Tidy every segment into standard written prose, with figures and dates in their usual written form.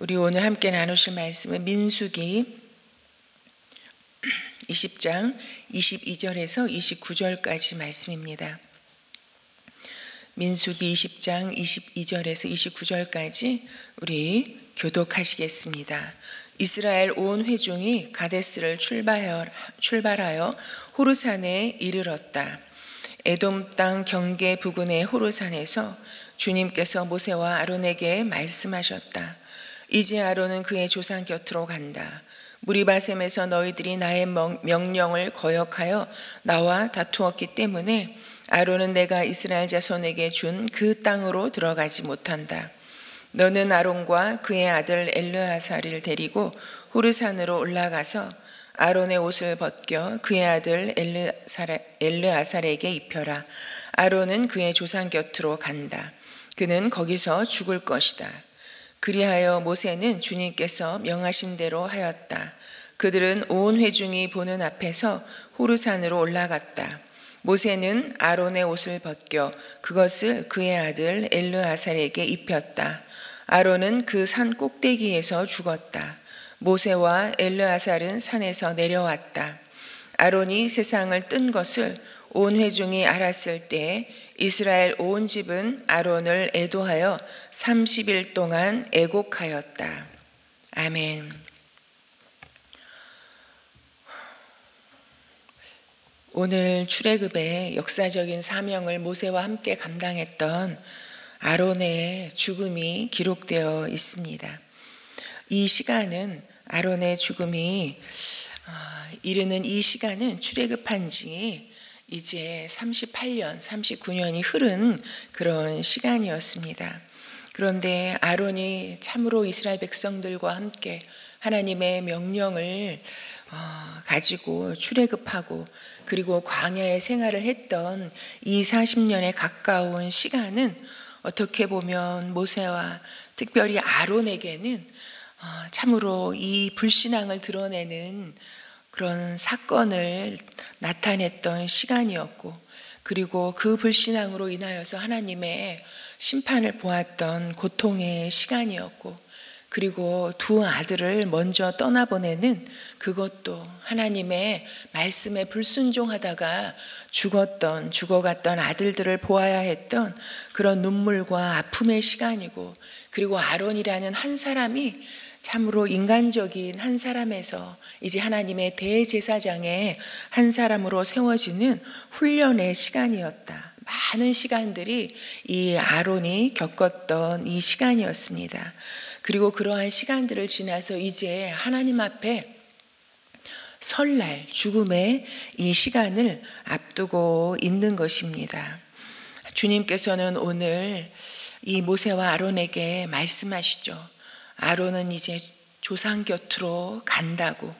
우리 오늘 함께 나누실 말씀은 민수기 20장 22절에서 29절까지 말씀입니다. 민수기 20장 22절에서 29절까지 우리 교독하시겠습니다. 이스라엘 온 회중이 가데스를 출발하여 호르산에 이르렀다. 에돔 땅 경계 부근의 호르산에서 주님께서 모세와 아론에게 말씀하셨다. 이제 아론은 그의 조상 곁으로 간다. 무리바셈에서 너희들이 나의 명령을 거역하여 나와 다투었기 때문에 아론은 내가 이스라엘 자손에게 준 그 땅으로 들어가지 못한다. 너는 아론과 그의 아들 엘르아사를 데리고 호르산으로 올라가서 아론의 옷을 벗겨 그의 아들 엘르아살에게 입혀라. 아론은 그의 조상 곁으로 간다. 그는 거기서 죽을 것이다. 그리하여 모세는 주님께서 명하신 대로 하였다. 그들은 온 회중이 보는 앞에서 호르산으로 올라갔다. 모세는 아론의 옷을 벗겨 그것을 그의 아들 엘르아살에게 입혔다. 아론은 그 산 꼭대기에서 죽었다. 모세와 엘르아살은 산에서 내려왔다. 아론이 세상을 뜬 것을 온 회중이 알았을 때 이스라엘 온 집은 아론을 애도하여 30일 동안 애곡하였다. 아멘. 오늘 출애굽의 역사적인 사명을 모세와 함께 감당했던 아론의 죽음이 기록되어 있습니다. 이 시간은 아론의 죽음이 이르는 이 시간은 출애굽한 지 이제 38년, 39년이 흐른 그런 시간이었습니다. 그런데 아론이 참으로 이스라엘 백성들과 함께 하나님의 명령을 가지고 출애굽하고 그리고 광야의 생활을 했던 이 40년에 가까운 시간은 어떻게 보면 모세와 특별히 아론에게는 참으로 이 불신앙을 드러내는 그런 사건을 나타냈던 시간이었고, 그리고 그 불신앙으로 인하여서 하나님의 심판을 보았던 고통의 시간이었고, 그리고 두 아들을 먼저 떠나보내는 그것도 하나님의 말씀에 불순종하다가 죽어갔던 아들들을 보아야 했던 그런 눈물과 아픔의 시간이고, 그리고 아론이라는 한 사람이 참으로 인간적인 한 사람에서 이제 하나님의 대제사장의 한 사람으로 세워지는 훈련의 시간이었다. 많은 시간들이 이 아론이 겪었던 이 시간이었습니다. 그리고 그러한 시간들을 지나서 이제 하나님 앞에 설날, 죽음의 이 시간을 앞두고 있는 것입니다. 주님께서는 오늘 이 모세와 아론에게 말씀하시죠. 아론은 이제 조상 곁으로 간다고.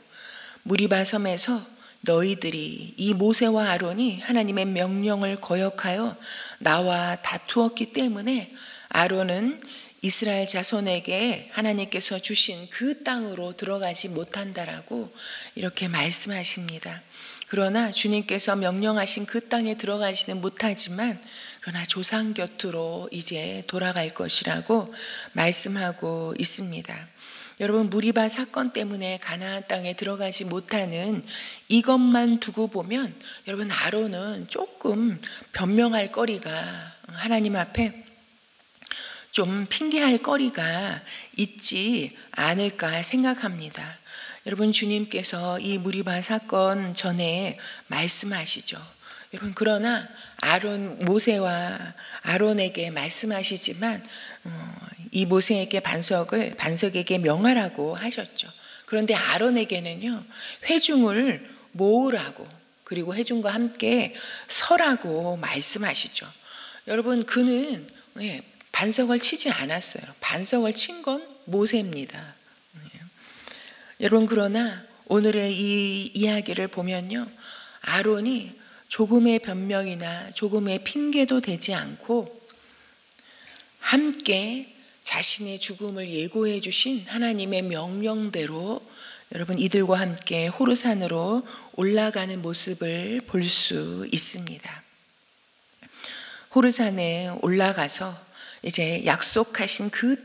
무리바섬에서 너희들이, 이 모세와 아론이 하나님의 명령을 거역하여 나와 다투었기 때문에 아론은 이스라엘 자손에게 하나님께서 주신 그 땅으로 들어가지 못한다라고 이렇게 말씀하십니다. 그러나 주님께서 명령하신 그 땅에 들어가지는 못하지만 그러나 조상 곁으로 이제 돌아갈 것이라고 말씀하고 있습니다. 여러분, 무리바 사건 때문에 가나안 땅에 들어가지 못하는 이것만 두고 보면 여러분, 아론은 조금 변명할 거리가, 하나님 앞에 좀 핑계할 거리가 있지 않을까 생각합니다. 여러분, 주님께서 이 무리바 사건 전에 말씀하시죠. 여러분, 그러나 모세와 아론에게 말씀하시지만 이 모세에게 반석에게 명하라고 하셨죠. 그런데 아론에게는요, 회중을 모으라고, 그리고 회중과 함께 서라고 말씀하시죠. 여러분, 그는 반석을 치지 않았어요. 반석을 친 건 모세입니다. 여러분, 그러나 오늘의 이 이야기를 보면요, 아론이 조금의 변명이나 조금의 핑계도 되지 않고 함께 자신의 죽음을 예고해 주신 하나님의 명령대로 여러분, 이들과 함께 호르산으로 올라가는 모습을 볼 수 있습니다. 호르산에 올라가서 이제 약속하신 그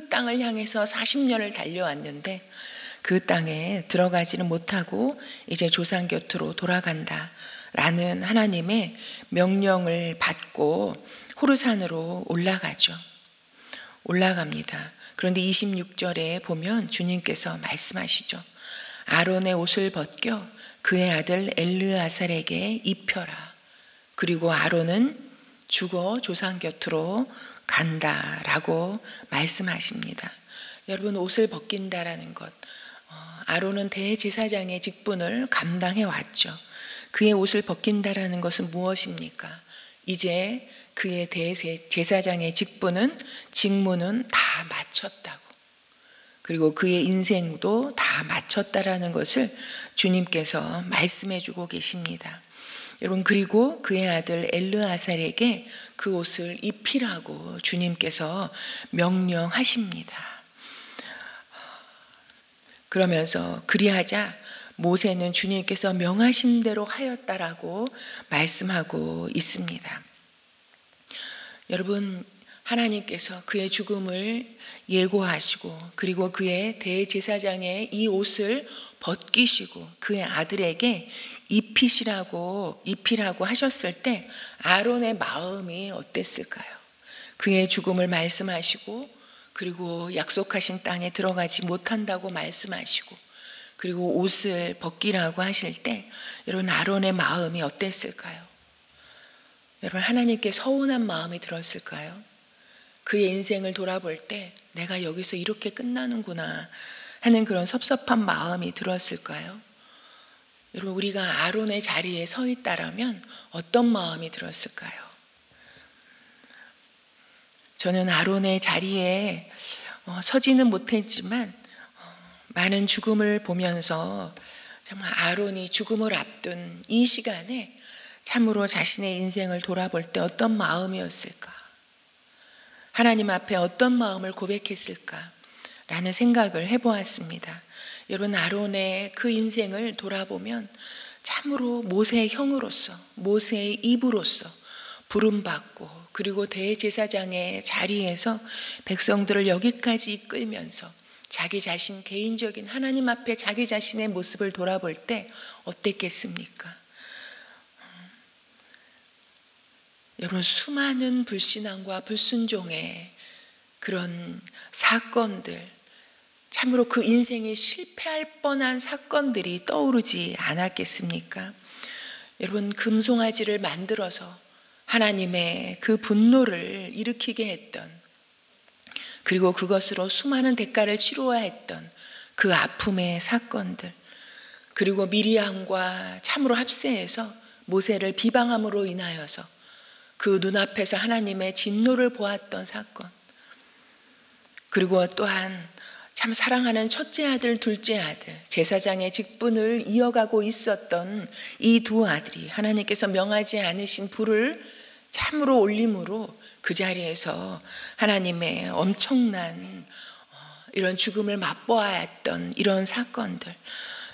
땅을 향해서 40년을 달려왔는데 그 땅에 들어가지는 못하고 이제 조상 곁으로 돌아간다라는 하나님의 명령을 받고 호르산으로 올라갑니다. 그런데 26절에 보면 주님께서 말씀하시죠. 아론의 옷을 벗겨 그의 아들 엘르아살에게 입혀라. 그리고 아론은 죽어 조상 곁으로 간다라고 말씀하십니다. 여러분, 옷을 벗긴다라는 것, 아론은 대제사장의 직분을 감당해 왔죠. 그의 옷을 벗긴다라는 것은 무엇입니까? 이제 그의 대제사장의 직무는 다 마쳤다고, 그리고 그의 인생도 다 마쳤다라는 것을 주님께서 말씀해 주고 계십니다. 여러분, 그리고 그의 아들 엘르아살에게 그 옷을 입히라고 주님께서 명령하십니다. 그러면서 그리하자 모세는 주님께서 명하신 대로 하였다라고 말씀하고 있습니다. 여러분, 하나님께서 그의 죽음을 예고하시고 그리고 그의 대제사장의 이 옷을 벗기시고 그의 아들에게 입히라고 하셨을 때 아론의 마음이 어땠을까요? 그의 죽음을 말씀하시고 그리고 약속하신 땅에 들어가지 못한다고 말씀하시고 그리고 옷을 벗기라고 하실 때 여러분, 아론의 마음이 어땠을까요? 여러분, 하나님께 서운한 마음이 들었을까요? 그의 인생을 돌아볼 때 내가 여기서 이렇게 끝나는구나 하는 그런 섭섭한 마음이 들었을까요? 여러분, 우리가 아론의 자리에 서 있다라면 어떤 마음이 들었을까요? 저는 아론의 자리에 서지는 못했지만 많은 죽음을 보면서 정말 아론이 죽음을 앞둔 이 시간에 참으로 자신의 인생을 돌아볼 때 어떤 마음이었을까? 하나님 앞에 어떤 마음을 고백했을까? 라는 생각을 해보았습니다. 여러분, 아론의 그 인생을 돌아보면 참으로 모세의 형으로서, 모세의 입으로서 부름받고 그리고 대제사장의 자리에서 백성들을 여기까지 이끌면서 자기 자신 개인적인 하나님 앞에 자기 자신의 모습을 돌아볼 때 어땠겠습니까? 여러분, 수많은 불신앙과 불순종의 그런 사건들, 참으로 그 인생이 실패할 뻔한 사건들이 떠오르지 않았겠습니까? 여러분, 금송아지를 만들어서 하나님의 그 분노를 일으키게 했던, 그리고 그것으로 수많은 대가를 치루어야 했던 그 아픔의 사건들, 그리고 미리암과 참으로 합세해서 모세를 비방함으로 인하여서 그 눈앞에서 하나님의 진노를 보았던 사건, 그리고 또한 참 사랑하는 첫째 아들, 둘째 아들, 제사장의 직분을 이어가고 있었던 이 두 아들이 하나님께서 명하지 않으신 불을 참으로 올림으로 그 자리에서 하나님의 엄청난 이런 죽음을 맛보아야 했던 이런 사건들.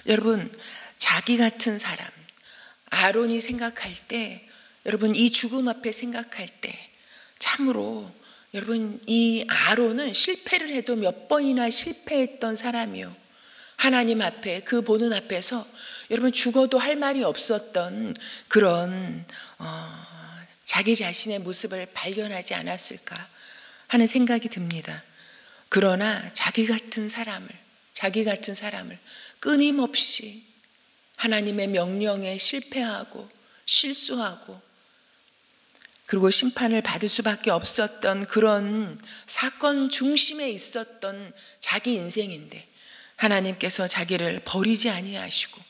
여러분, 자기 같은 사람, 아론이 생각할 때, 여러분, 이 죽음 앞에 생각할 때 참으로 여러분, 이 아론은 실패를 해도 몇 번이나 실패했던 사람이요, 하나님 앞에 그 보는 앞에서 여러분 죽어도 할 말이 없었던 그런 자기 자신의 모습을 발견하지 않았을까 하는 생각이 듭니다. 그러나 자기 같은 사람을 끊임없이 하나님의 명령에 실패하고 실수하고 그리고 심판을 받을 수밖에 없었던 그런 사건 중심에 있었던 자기 인생인데 하나님께서 자기를 버리지 아니하시고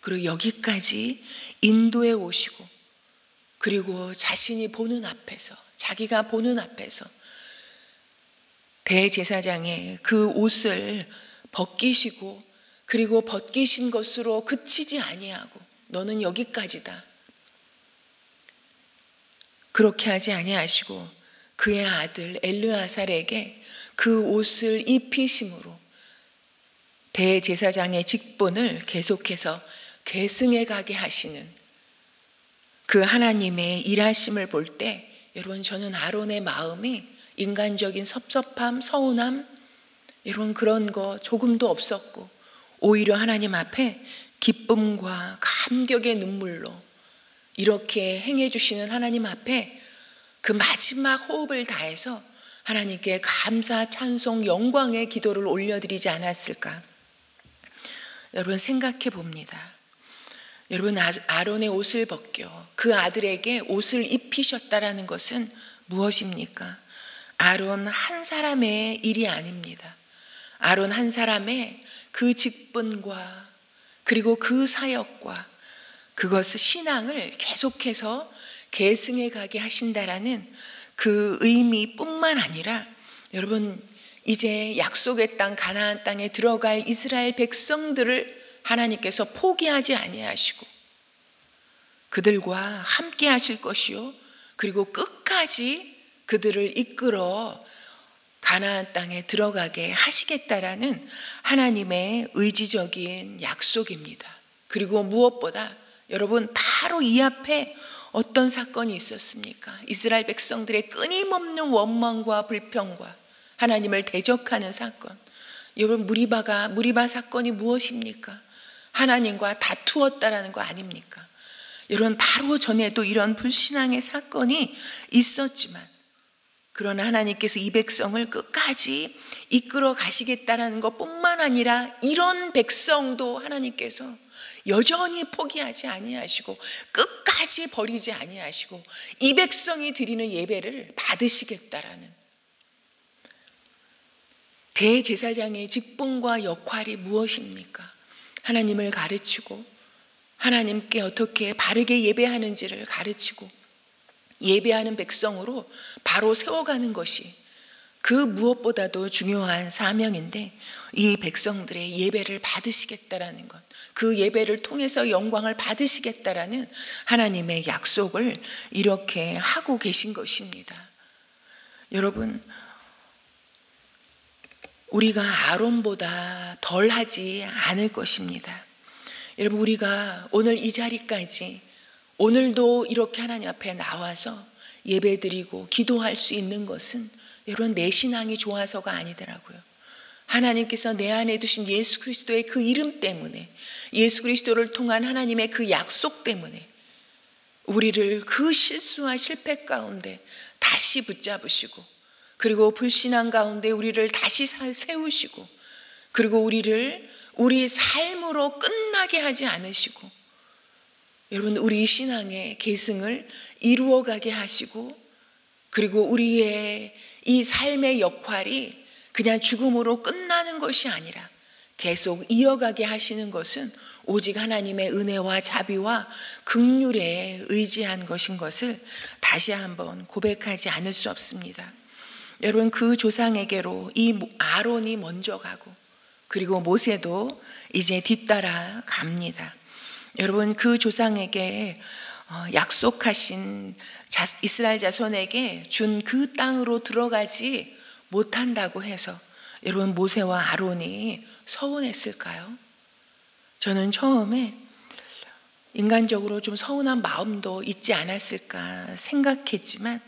그리고 여기까지 인도해 오시고 그리고 자신이 보는 앞에서, 자기가 보는 앞에서 대제사장의 그 옷을 벗기시고 그리고 벗기신 것으로 그치지 아니하고 너는 여기까지다, 그렇게 하지 아니하시고 그의 아들 엘르아살에게 그 옷을 입히심으로 대제사장의 직분을 계속해서 계승해 가게 하시는 그 하나님의 일하심을 볼 때 여러분, 저는 아론의 마음이 인간적인 섭섭함, 서운함 이런 그런 거 조금도 없었고 오히려 하나님 앞에 기쁨과 감격의 눈물로 이렇게 행해 주시는 하나님 앞에 그 마지막 호흡을 다해서 하나님께 감사, 찬송, 영광의 기도를 올려드리지 않았을까? 여러분 생각해 봅니다. 여러분 아론의 옷을 벗겨 그 아들에게 옷을 입히셨다라는 것은 무엇입니까? 아론 한 사람의 일이 아닙니다. 아론 한 사람의 그 직분과 그리고 그 사역과 그것을 신앙을 계속해서 계승해 가게 하신다라는 그 의미뿐만 아니라 여러분 이제 약속의 땅 가나안 땅에 들어갈 이스라엘 백성들을 하나님께서 포기하지 아니하시고 그들과 함께 하실 것이요 그리고 끝까지 그들을 이끌어 가나안 땅에 들어가게 하시겠다라는 하나님의 의지적인 약속입니다. 그리고 무엇보다 여러분 바로 이 앞에 어떤 사건이 있었습니까? 이스라엘 백성들의 끊임없는 원망과 불평과 하나님을 대적하는 사건. 여러분 무리바 사건이 무엇입니까? 하나님과 다투었다라는 거 아닙니까? 여러분 바로 전에도 이런 불신앙의 사건이 있었지만 그러나 하나님께서 이 백성을 끝까지 이끌어 가시겠다라는 것뿐만 아니라 이런 백성도 하나님께서 여전히 포기하지 아니하시고 끝까지 버리지 아니하시고 이 백성이 드리는 예배를 받으시겠다라는 대제사장의 직분과 역할이 무엇입니까? 하나님을 가르치고 하나님께 어떻게 바르게 예배하는지를 가르치고 예배하는 백성으로 바로 세워가는 것이 그 무엇보다도 중요한 사명인데 이 백성들의 예배를 받으시겠다라는 것, 그 예배를 통해서 영광을 받으시겠다라는 하나님의 약속을 이렇게 하고 계신 것입니다. 여러분 우리가 아론보다 덜하지 않을 것입니다. 여러분 우리가 오늘 이 자리까지 오늘도 이렇게 하나님 앞에 나와서 예배드리고 기도할 수 있는 것은 여러분 내 신앙이 좋아서가 아니더라고요. 하나님께서 내 안에 두신 예수 그리스도의 그 이름 때문에 예수 그리스도를 통한 하나님의 그 약속 때문에 우리를 그 실수와 실패 가운데 다시 붙잡으시고 그리고 불신앙 가운데 우리를 다시 세우시고 그리고 우리를 우리 삶으로 끝나게 하지 않으시고 여러분 우리 신앙의 계승을 이루어가게 하시고 그리고 우리의 이 삶의 역할이 그냥 죽음으로 끝나는 것이 아니라 계속 이어가게 하시는 것은 오직 하나님의 은혜와 자비와 긍휼에 의지한 것인 것을 다시 한번 고백하지 않을 수 없습니다. 여러분 그 조상에게로 이 아론이 먼저 가고 그리고 모세도 이제 뒤따라 갑니다. 여러분 그 조상에게 약속하신 이스라엘 자손에게 준 그 땅으로 들어가지 못한다고 해서 여러분 모세와 아론이 서운했을까요? 저는 처음에 인간적으로 좀 서운한 마음도 있지 않았을까 생각했지만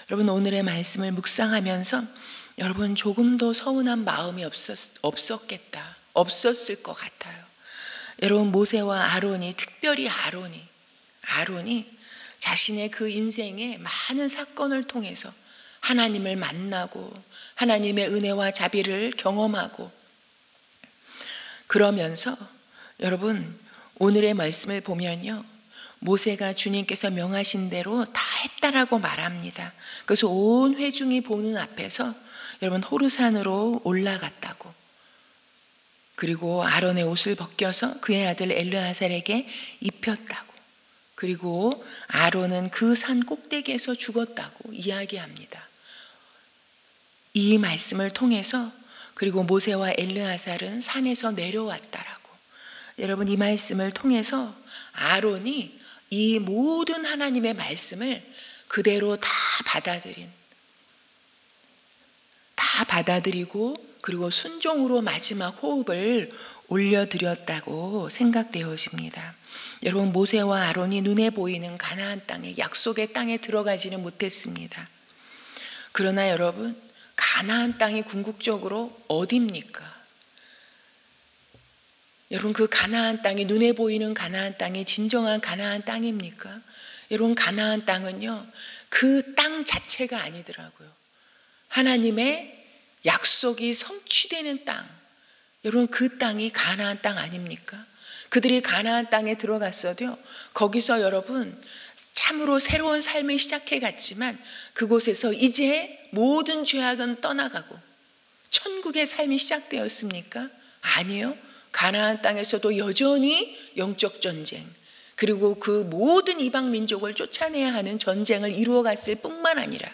여러분 오늘의 말씀을 묵상하면서 여러분 조금도 서운한 마음이 없었을 것 같아요. 여러분 모세와 아론이 특별히 아론이 자신의 그 인생의 많은 사건을 통해서 하나님을 만나고 하나님의 은혜와 자비를 경험하고 그러면서 여러분 오늘의 말씀을 보면요 모세가 주님께서 명하신 대로 다 했다라고 말합니다. 그래서 온 회중이 보는 앞에서 여러분 호르산으로 올라갔다고 그리고 아론의 옷을 벗겨서 그의 아들 엘르아살에게 입혔다고 그리고 아론은 그 산 꼭대기에서 죽었다고 이야기합니다. 이 말씀을 통해서 그리고 모세와 엘르아살은 산에서 내려왔다라고 여러분 이 말씀을 통해서 아론이 이 모든 하나님의 말씀을 그대로 다 받아들이고 그리고 순종으로 마지막 호흡을 올려드렸다고 생각되어집니다. 여러분 모세와 아론이 눈에 보이는 가나안 땅에 약속의 땅에 들어가지는 못했습니다. 그러나 여러분, 가나안 땅이 궁극적으로 어디입니까? 여러분, 그 가나안 땅이 눈에 보이는 가나안 땅이 진정한 가나안 땅입니까? 여러분, 가나안 땅은요, 그 땅 자체가 아니더라고요. 하나님의 약속이 성취되는 땅. 여러분, 그 땅이 가나안 땅 아닙니까? 그들이 가나안 땅에 들어갔어도요, 거기서 여러분 참으로 새로운 삶을 시작해 갔지만 그곳에서 이제 모든 죄악은 떠나가고 천국의 삶이 시작되었습니까? 아니요. 가나안 땅에서도 여전히 영적 전쟁, 그리고 그 모든 이방 민족을 쫓아내야 하는 전쟁을 이루어갔을 뿐만 아니라,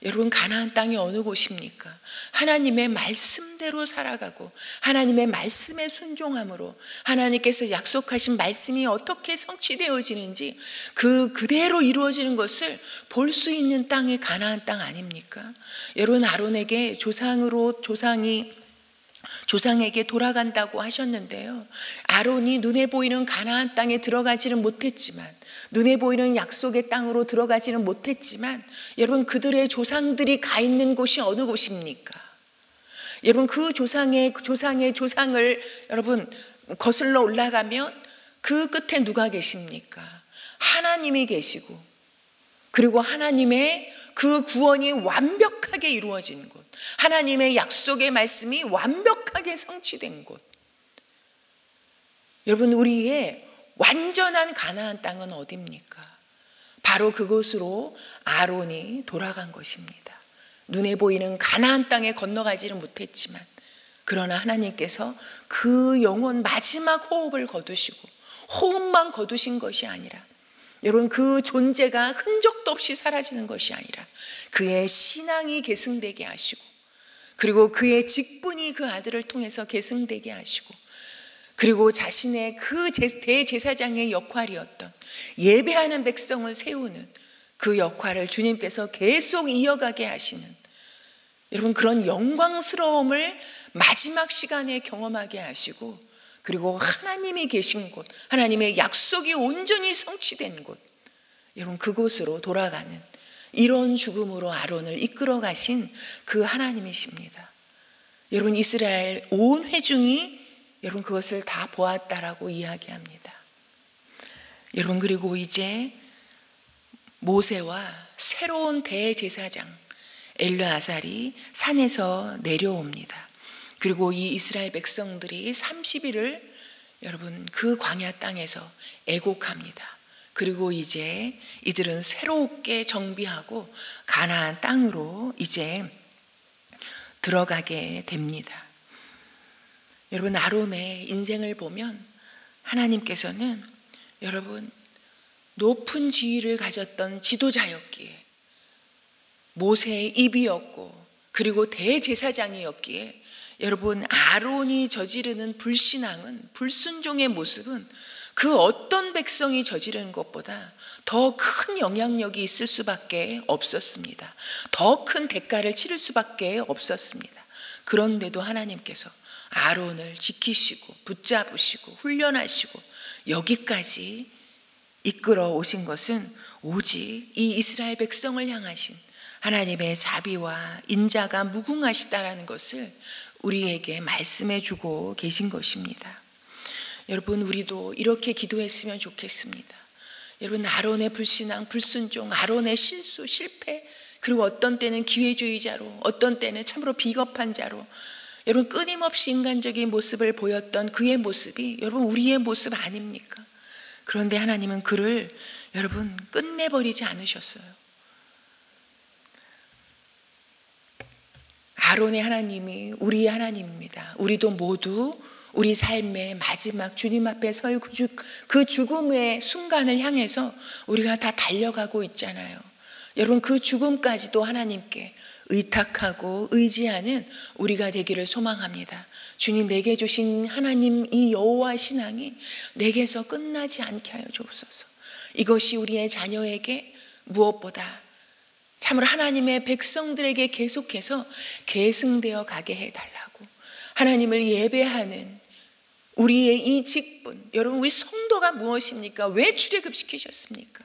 여러분, 가나안 땅이 어느 곳입니까? 하나님의 말씀대로 살아가고 하나님의 말씀에 순종함으로 하나님께서 약속하신 말씀이 어떻게 성취되어지는지 그대로 이루어지는 것을 볼 수 있는 땅이 가나안 땅 아닙니까? 여러분, 아론에게 조상에게 돌아간다고 하셨는데요, 아론이 눈에 보이는 가나안 땅에 들어가지는 못했지만, 눈에 보이는 약속의 땅으로 들어가지는 못했지만, 여러분, 그들의 조상들이 가 있는 곳이 어느 곳입니까? 여러분, 그 조상의 조상을 여러분 거슬러 올라가면 그 끝에 누가 계십니까? 하나님이 계시고, 그리고 하나님의 그 구원이 완벽하게 이루어진 곳, 하나님의 약속의 말씀이 완벽하게 성취된 곳. 여러분, 우리의 완전한 가나안 땅은 어디입니까? 바로 그곳으로 아론이 돌아간 것입니다. 눈에 보이는 가나안 땅에 건너가지는 못했지만, 그러나 하나님께서 그 영혼 마지막 호흡을 거두시고, 호흡만 거두신 것이 아니라, 여러분, 그 존재가 흔적도 없이 사라지는 것이 아니라 그의 신앙이 계승되게 하시고, 그리고 그의 직분이 그 아들을 통해서 계승되게 하시고, 그리고 자신의 그 대제사장의 역할이었던 예배하는 백성을 세우는 그 역할을 주님께서 계속 이어가게 하시는, 여러분, 그런 영광스러움을 마지막 시간에 경험하게 하시고, 그리고 하나님이 계신 곳, 하나님의 약속이 온전히 성취된 곳, 여러분, 그곳으로 돌아가는 이런 죽음으로 아론을 이끌어 가신 그 하나님이십니다. 여러분, 이스라엘 온 회중이 여러분 그것을 다 보았다라고 이야기합니다. 여러분, 그리고 이제 모세와 새로운 대제사장 엘르아살이 산에서 내려옵니다. 그리고 이 이스라엘 백성들이 30일을 여러분 그 광야 땅에서 애곡합니다. 그리고 이제 이들은 새롭게 정비하고 가나안 땅으로 이제 들어가게 됩니다. 여러분, 아론의 인생을 보면 하나님께서는 여러분 높은 지위를 가졌던 지도자였기에, 모세의 입이었고, 그리고 대제사장이었기에, 여러분, 아론이 저지르는 불신앙은, 불순종의 모습은 그 어떤 백성이 저지르는 것보다 더 큰 영향력이 있을 수밖에 없었습니다. 더 큰 대가를 치를 수밖에 없었습니다. 그런데도 하나님께서 아론을 지키시고 붙잡으시고 훈련하시고 여기까지 이끌어 오신 것은 오직 이 이스라엘 백성을 향하신 하나님의 자비와 인자가 무궁하시다라는 것을 우리에게 말씀해 주고 계신 것입니다. 여러분, 우리도 이렇게 기도했으면 좋겠습니다. 여러분, 아론의 불신앙, 불순종, 아론의 실수, 실패, 그리고 어떤 때는 기회주의자로, 어떤 때는 참으로 비겁한 자로, 여러분 끊임없이 인간적인 모습을 보였던 그의 모습이 여러분 우리의 모습 아닙니까? 그런데 하나님은 그를 여러분 끝내버리지 않으셨어요. 아론의 하나님이 우리의 하나님입니다. 우리도 모두 우리 삶의 마지막 주님 앞에 설 그 죽음의 순간을 향해서 우리가 다 달려가고 있잖아요. 여러분, 그 죽음까지도 하나님께 의탁하고 의지하는 우리가 되기를 소망합니다. 주님, 내게 주신 하나님 이 여호와 신앙이 내게서 끝나지 않게 하여 주옵소서. 이것이 우리의 자녀에게 무엇보다 참으로 하나님의 백성들에게 계속해서 계승되어 가게 해달라고, 하나님을 예배하는 우리의 이 직분, 여러분 우리 성도가 무엇입니까? 왜 출애굽시키셨습니까?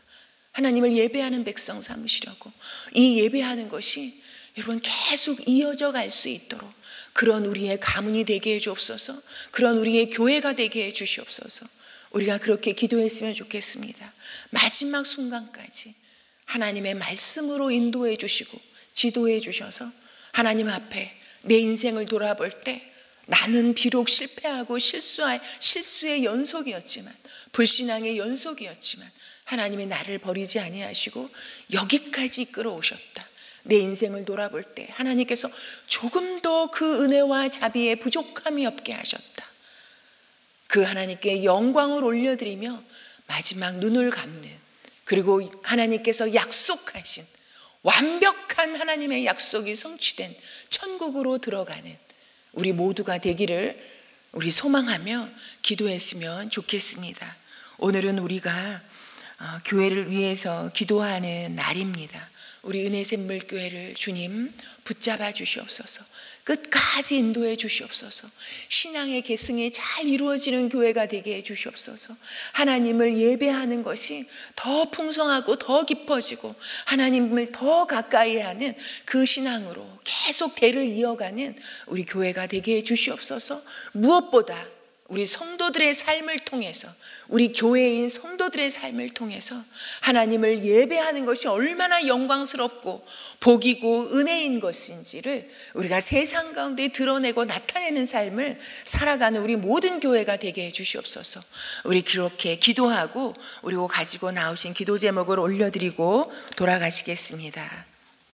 하나님을 예배하는 백성 삼으시려고. 이 예배하는 것이 여러분 계속 이어져 갈 수 있도록 그런 우리의 가문이 되게 해 주옵소서. 그런 우리의 교회가 되게 해 주시옵소서. 우리가 그렇게 기도했으면 좋겠습니다. 마지막 순간까지 하나님의 말씀으로 인도해 주시고 지도해 주셔서 하나님 앞에 내 인생을 돌아볼 때 나는 비록 실패하고 실수의 연속이었지만, 불신앙의 연속이었지만 하나님이 나를 버리지 아니하시고 여기까지 이끌어오셨다. 내 인생을 돌아볼 때 하나님께서 조금 더 그 은혜와 자비에 부족함이 없게 하셨다. 그 하나님께 영광을 올려드리며 마지막 눈을 감는, 그리고 하나님께서 약속하신 완벽한 하나님의 약속이 성취된 천국으로 들어가는 우리 모두가 되기를 우리 소망하며 기도했으면 좋겠습니다. 오늘은 우리가 교회를 위해서 기도하는 날입니다. 우리 은혜샘물교회를 주님 붙잡아 주시옵소서. 끝까지 인도해 주시옵소서. 신앙의 계승이 잘 이루어지는 교회가 되게 해 주시옵소서. 하나님을 예배하는 것이 더 풍성하고 더 깊어지고 하나님을 더 가까이 하는 그 신앙으로 계속 대를 이어가는 우리 교회가 되게 해 주시옵소서. 무엇보다 우리 성도들의 삶을 통해서, 우리 교회인 성도들의 삶을 통해서 하나님을 예배하는 것이 얼마나 영광스럽고 복이고 은혜인 것인지를 우리가 세상 가운데 드러내고 나타내는 삶을 살아가는 우리 모든 교회가 되게 해 주시옵소서. 우리 그렇게 기도하고, 그리고 가지고 나오신 기도 제목을 올려드리고 돌아가시겠습니다.